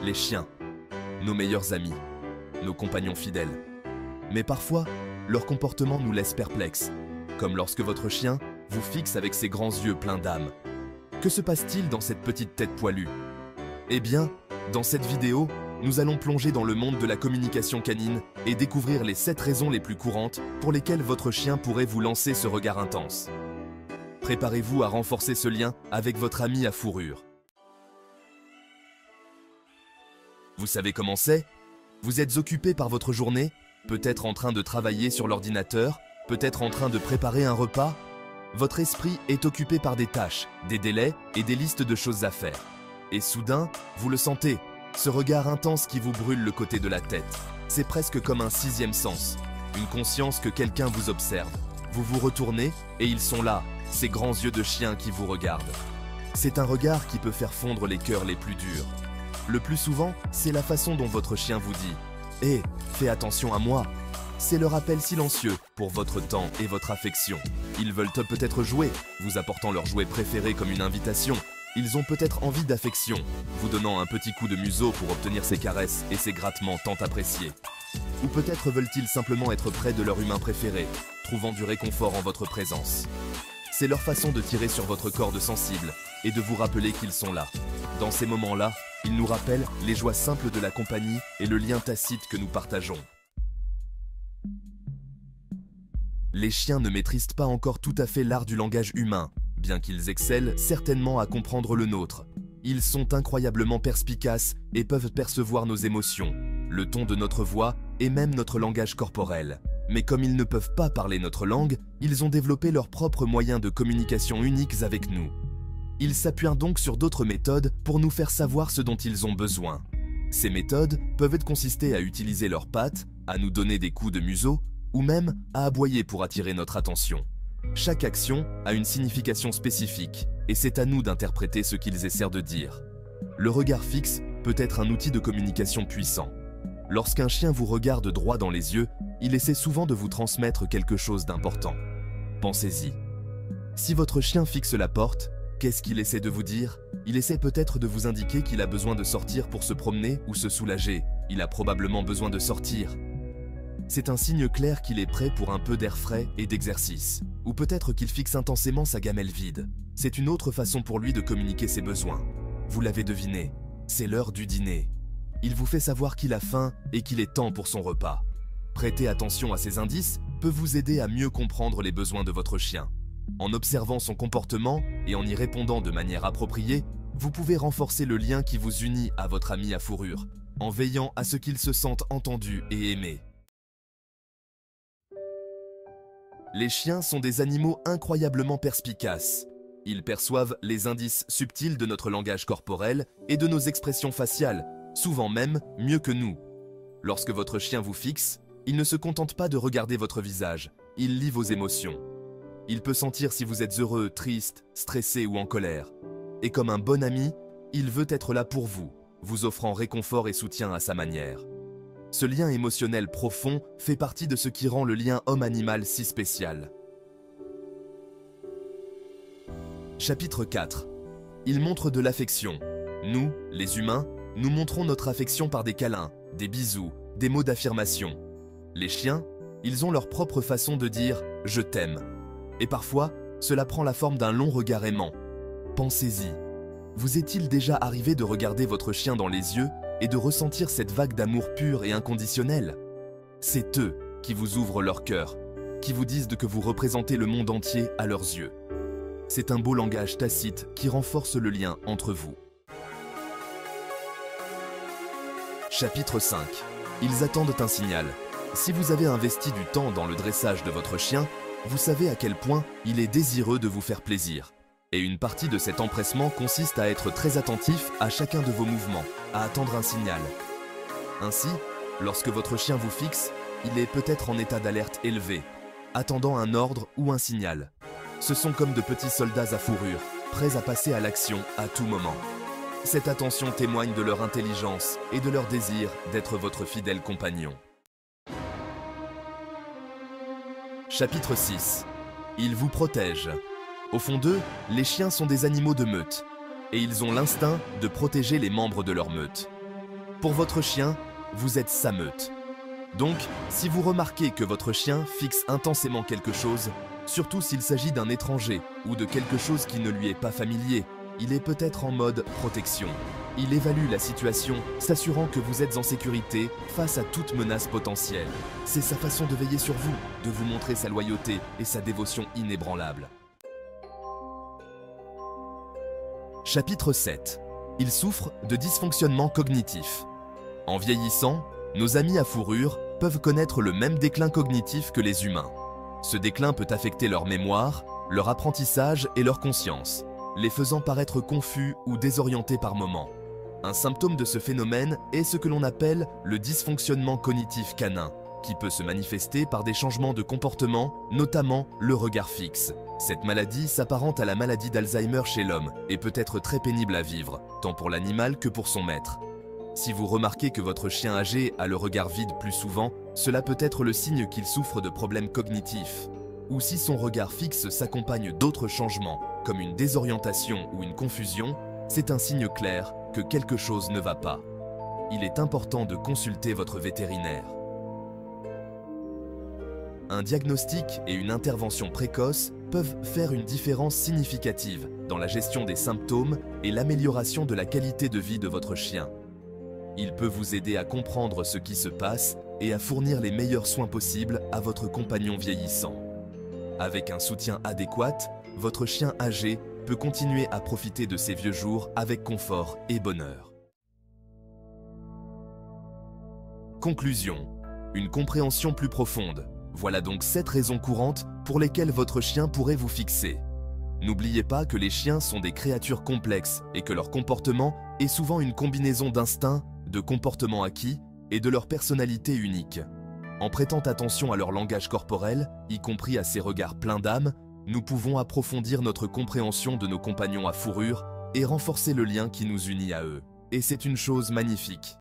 Les chiens, nos meilleurs amis, nos compagnons fidèles. Mais parfois, leur comportement nous laisse perplexes, comme lorsque votre chien vous fixe avec ses grands yeux pleins d'âme. Que se passe-t-il dans cette petite tête poilue? Eh bien, dans cette vidéo, nous allons plonger dans le monde de la communication canine et découvrir les 7 raisons les plus courantes pour lesquelles votre chien pourrait vous lancer ce regard intense. Préparez-vous à renforcer ce lien avec votre ami à fourrure. Vous savez comment c'est? Vous êtes occupé par votre journée, peut-être en train de travailler sur l'ordinateur, peut-être en train de préparer un repas. Votre esprit est occupé par des tâches, des délais et des listes de choses à faire. Et soudain, vous le sentez, ce regard intense qui vous brûle le côté de la tête. C'est presque comme un 6e sens, une conscience que quelqu'un vous observe. Vous vous retournez et ils sont là, ces grands yeux de chien qui vous regardent. C'est un regard qui peut faire fondre les cœurs les plus durs. Le plus souvent, c'est la façon dont votre chien vous dit « Hé, fais attention à moi !» C'est leur appel silencieux pour votre temps et votre affection. Ils veulent peut-être jouer, vous apportant leur jouet préféré comme une invitation. Ils ont peut-être envie d'affection, vous donnant un petit coup de museau pour obtenir ces caresses et ces grattements tant appréciés. Ou peut-être veulent-ils simplement être près de leur humain préféré, trouvant du réconfort en votre présence. C'est leur façon de tirer sur votre corde sensible et de vous rappeler qu'ils sont là. Dans ces moments-là, ils nous rappellent les joies simples de la compagnie et le lien tacite que nous partageons. Les chiens ne maîtrisent pas encore tout à fait l'art du langage humain, bien qu'ils excellent certainement à comprendre le nôtre. Ils sont incroyablement perspicaces et peuvent percevoir nos émotions, le ton de notre voix et même notre langage corporel. Mais comme ils ne peuvent pas parler notre langue, ils ont développé leurs propres moyens de communication uniques avec nous. Ils s'appuient donc sur d'autres méthodes pour nous faire savoir ce dont ils ont besoin. Ces méthodes peuvent consister à utiliser leurs pattes, à nous donner des coups de museau, ou même à aboyer pour attirer notre attention. Chaque action a une signification spécifique, et c'est à nous d'interpréter ce qu'ils essaient de dire. Le regard fixe peut être un outil de communication puissant. Lorsqu'un chien vous regarde droit dans les yeux, il essaie souvent de vous transmettre quelque chose d'important. Pensez-y. Si votre chien fixe la porte, qu'est-ce qu'il essaie de vous dire? Il essaie peut-être de vous indiquer qu'il a besoin de sortir pour se promener ou se soulager. Il a probablement besoin de sortir. C'est un signe clair qu'il est prêt pour un peu d'air frais et d'exercice. Ou peut-être qu'il fixe intensément sa gamelle vide. C'est une autre façon pour lui de communiquer ses besoins. Vous l'avez deviné, c'est l'heure du dîner. Il vous fait savoir qu'il a faim et qu'il est temps pour son repas. Prêter attention à ces indices peut vous aider à mieux comprendre les besoins de votre chien. En observant son comportement et en y répondant de manière appropriée, vous pouvez renforcer le lien qui vous unit à votre ami à fourrure, en veillant à ce qu'il se sente entendu et aimé. Les chiens sont des animaux incroyablement perspicaces. Ils perçoivent les indices subtils de notre langage corporel et de nos expressions faciales, souvent même mieux que nous. Lorsque votre chien vous fixe, il ne se contente pas de regarder votre visage, il lit vos émotions. Il peut sentir si vous êtes heureux, triste, stressé ou en colère. Et comme un bon ami, il veut être là pour vous, vous offrant réconfort et soutien à sa manière. Ce lien émotionnel profond fait partie de ce qui rend le lien homme-animal si spécial. Chapitre 4. Il montre de l'affection. Nous, les humains, nous montrons notre affection par des câlins, des bisous, des mots d'affirmation. Les chiens, ils ont leur propre façon de dire « je t'aime ». Et parfois, cela prend la forme d'un long regard aimant. Pensez-y. Vous est-il déjà arrivé de regarder votre chien dans les yeux et de ressentir cette vague d'amour pur et inconditionnel? C'est eux qui vous ouvrent leur cœur, qui vous disent que vous représentez le monde entier à leurs yeux. C'est un beau langage tacite qui renforce le lien entre vous. Chapitre 5. Ils attendent un signal. Si vous avez investi du temps dans le dressage de votre chien, vous savez à quel point il est désireux de vous faire plaisir. Et une partie de cet empressement consiste à être très attentif à chacun de vos mouvements, à attendre un signal. Ainsi, lorsque votre chien vous fixe, il est peut-être en état d'alerte élevé, attendant un ordre ou un signal. Ce sont comme de petits soldats à fourrure, prêts à passer à l'action à tout moment. Cette attention témoigne de leur intelligence et de leur désir d'être votre fidèle compagnon. Chapitre 6. Ils vous protègent. Au fond d'eux, les chiens sont des animaux de meute, et ils ont l'instinct de protéger les membres de leur meute. Pour votre chien, vous êtes sa meute. Donc, si vous remarquez que votre chien fixe intensément quelque chose, surtout s'il s'agit d'un étranger ou de quelque chose qui ne lui est pas familier, il est peut-être en mode protection. Il évalue la situation, s'assurant que vous êtes en sécurité face à toute menace potentielle. C'est sa façon de veiller sur vous, de vous montrer sa loyauté et sa dévotion inébranlable. Chapitre 7. Il souffre de dysfonctionnement cognitif. En vieillissant, nos amis à fourrure peuvent connaître le même déclin cognitif que les humains. Ce déclin peut affecter leur mémoire, leur apprentissage et leur conscience, les faisant paraître confus ou désorientés par moments. Un symptôme de ce phénomène est ce que l'on appelle le dysfonctionnement cognitif canin, qui peut se manifester par des changements de comportement, notamment le regard fixe. Cette maladie s'apparente à la maladie d'Alzheimer chez l'homme et peut être très pénible à vivre, tant pour l'animal que pour son maître. Si vous remarquez que votre chien âgé a le regard vide plus souvent, cela peut être le signe qu'il souffre de problèmes cognitifs. Ou si son regard fixe s'accompagne d'autres changements, comme une désorientation ou une confusion, c'est un signe clair que quelque chose ne va pas. Il est important de consulter votre vétérinaire. Un diagnostic et une intervention précoce peuvent faire une différence significative dans la gestion des symptômes et l'amélioration de la qualité de vie de votre chien. Il peut vous aider à comprendre ce qui se passe et à fournir les meilleurs soins possibles à votre compagnon vieillissant. Avec un soutien adéquat, votre chien âgé peut continuer à profiter de ses vieux jours avec confort et bonheur. Conclusion. Une compréhension plus profonde. Voilà donc 7 raisons courantes pour lesquelles votre chien pourrait vous fixer. N'oubliez pas que les chiens sont des créatures complexes et que leur comportement est souvent une combinaison d'instincts, de comportements acquis et de leur personnalité unique. En prêtant attention à leur langage corporel, y compris à ses regards pleins d'âme, nous pouvons approfondir notre compréhension de nos compagnons à fourrure et renforcer le lien qui nous unit à eux. Et c'est une chose magnifique.